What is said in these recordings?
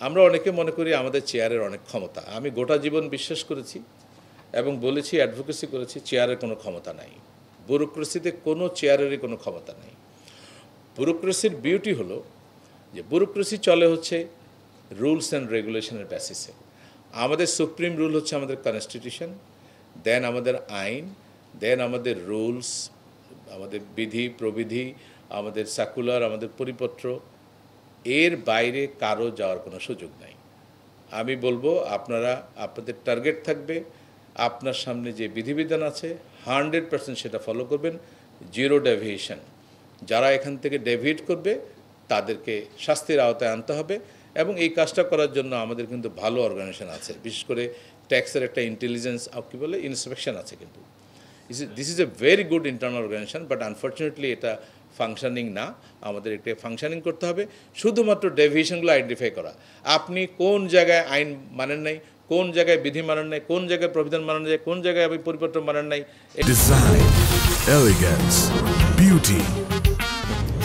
আমরা অনেকে মনে করি আমাদের চেয়ারের অনেক ক্ষমতা। আমি গোটা জীবন বিশ্বাস করেছি এবং বলেছি, অ্যাডভোকেসি করেছি, চেয়ারের কোনো ক্ষমতা নাই। ব্যুরোক্রেসিতে কোনো চেয়ারেরই কোনো ক্ষমতা নেই। ব্যুরোক্রেসির বিউটি হলো যে ব্যুরোক্রেসি চলে হচ্ছে রুলস অ্যান্ড রেগুলেশনের বেসিসে। আমাদের সুপ্রিম রুল হচ্ছে আমাদের কনস্টিটিউশন, দেন আমাদের আইন, দেন আমাদের রুলস, আমাদের বিধি প্রবিধি, আমাদের সার্কুলার, আমাদের পরিপত্র। এর বাইরে কারো যাওয়ার কোনো সুযোগ নাই। আমি বলবো আপনাদের টার্গেট থাকবে, আপনার সামনে যে বিধিবিধান আছে 100% সেটা ফলো করবেন, জিরো ডেভিয়েশন। যারা এখান থেকে ডেভিয়েট করবে তাদেরকে শাস্তির আওতায় আনতে হবে। এবং এই কাজটা করার জন্য আমাদের কিন্তু ভালো অর্গানাইজেশন আছে, বিশেষ করে ট্যাক্সের একটা ইন্টেলিজেন্স কী বলে ইন্সপেকশন আছে। কিন্তু this is a very good internal organization, but unfortunately এটা ফাংশনিং না। আমাদের এটা ফাংশনিং করতে হবে, শুধুমাত্র ডেভিয়েশনগুলো আইডেন্টিফাই করা। আপনি কোন জায়গায় আইন মানেন নাই, কোন জায়গায় বিধি মানেন নাই, কোন জায়গায় প্রবিধান মানেন নাই, কোন জায়গায় আপনি পরিপত্র মানেন নাই। ডিজাইন, এলিগেন্স, বিউটি,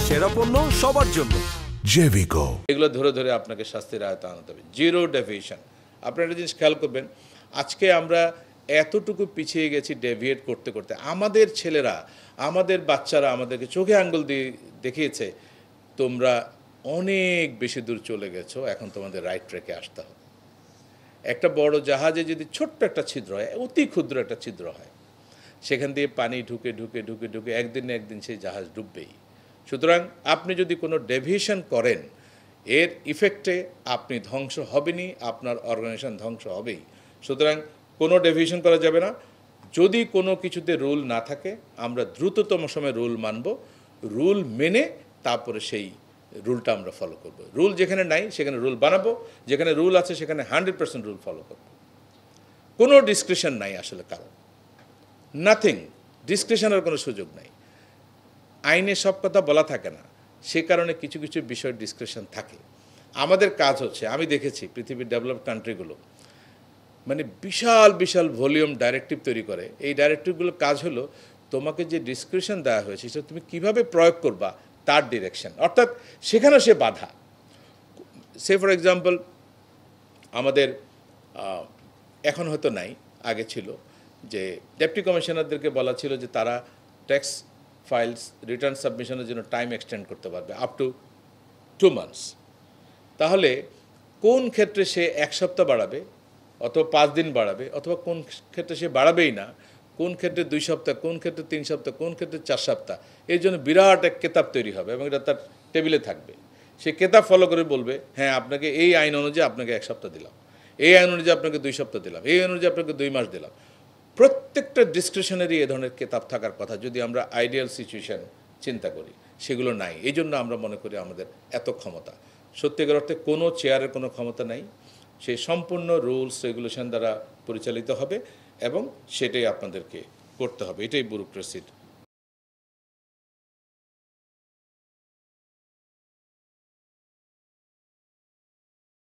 সেরা পণ্য সবার জন্য জেভিকো। এগুলো ধরে ধরে আপনাকে শাস্তির আওতায় আনতে হবে, জিরো ডেভিয়েশন। আপনারা একটা জিনিস খেয়াল করবেন, আজকে আমরা এতটুকু পিছিয়ে গেছি ডেভিয়েট করতে করতে। আমাদের ছেলেরা, আমাদের বাচ্চারা আমাদেরকে চোখে আঙ্গুল দিয়ে দেখিয়েছে, তোমরা অনেক বেশি দূর চলে গেছো, এখন তোমাদের রাইট ট্র্যাকে আসতে হবে। একটা বড় জাহাজে যদি ছোট্ট একটা ছিদ্র হয়, অতি ক্ষুদ্র একটা ছিদ্র হয়, সেখান দিয়ে পানি ঢুকে ঢুকে ঢুকে ঢুকে একদিন না একদিন সেই জাহাজ ডুববেই। সুতরাং আপনি যদি কোনো ডেভিয়েশন করেন, এর ইফেক্টে আপনি ধ্বংস হবেনই, আপনার অর্গানাইজেশন ধ্বংস হবেই। সুতরাং কোনো ডেভিয়েশন করা যাবে না। যদি কোনো কিছুতে রুল না থাকে, আমরা দ্রুততম সময়ে রুল মানব, রুল মেনে তারপরে সেই রুলটা আমরা ফলো করব। রুল যেখানে নাই সেখানে রুল বানাবো, যেখানে রুল আছে সেখানে 100% রুল ফলো করব। কোনো ডিসক্রিশন নাই আসলে কারণ, নাথিং, ডিসক্রিশনের কোনো সুযোগ নাই। আইনে সব কথা বলা থাকে না, সে কারণে কিছু কিছু বিষয় ডিসক্রিশন থাকে। আমাদের কাজ হচ্ছে, আমি দেখেছি পৃথিবীর ডেভেলপড কান্ট্রিগুলো মানে বিশাল বিশাল ভলিউম ডাইরেক্টিভ তৈরি করে। এই ডাইরেক্টিভগুলোর কাজ হলো তোমাকে যে ডিসক্রিপশন দেওয়া হয়েছে সেটা তুমি কীভাবে প্রয়োগ করবা তার ডিরেকশন, অর্থাৎ সেখানেও সে বাধা। সে ফর এক্সাম্পল আমাদের এখন হয়তো নাই, আগে ছিল, যে ডেপুটি কমিশনারদেরকে বলা ছিল যে তারা ট্যাক্স ফাইলস রিটার্ন সাবমিশনের জন্য টাইম এক্সটেন্ড করতে পারবে আপ টু 2 months। তাহলে কোন ক্ষেত্রে সে 1 সপ্তাহ বাড়াবে, অথবা 5 দিন বাড়াবে, অথবা কোন ক্ষেত্রে সে বাড়াবেই না, কোন ক্ষেত্রে 2 সপ্তাহ, কোন ক্ষেত্রে 3 সপ্তাহ, কোন ক্ষেত্রে 4 সপ্তাহ, এর জন্য বিরাট এক কেতাব তৈরি হবে এবং এটা তার টেবিলে থাকবে। সে কেতাব ফলো করে বলবে, হ্যাঁ আপনাকে এই আইন অনুযায়ী আপনাকে 1 সপ্তাহ দিলাম, এই আইন অনুযায়ী আপনাকে 2 সপ্তাহ দিলাম, এই আইন অনুযায়ী আপনাকে 2 মাস দিলাম। প্রত্যেকটা ডিসক্রিশনারি এ ধরনের কেতাব থাকার কথা যদি আমরা আইডিয়াল সিচুয়েশন চিন্তা করি, সেগুলো নাই। এই জন্য আমরা মনে করি আমাদের এত ক্ষমতা। সত্যিকার অর্থে কোনো চেয়ারের কোনো ক্ষমতা নাই, সে সম্পূর্ণ রুলস রেগুলেশন দ্বারা পরিচালিত হবে এবং সেটাই আপনাদেরকে করতে হবে। এটাই ব্যুরোক্রেসির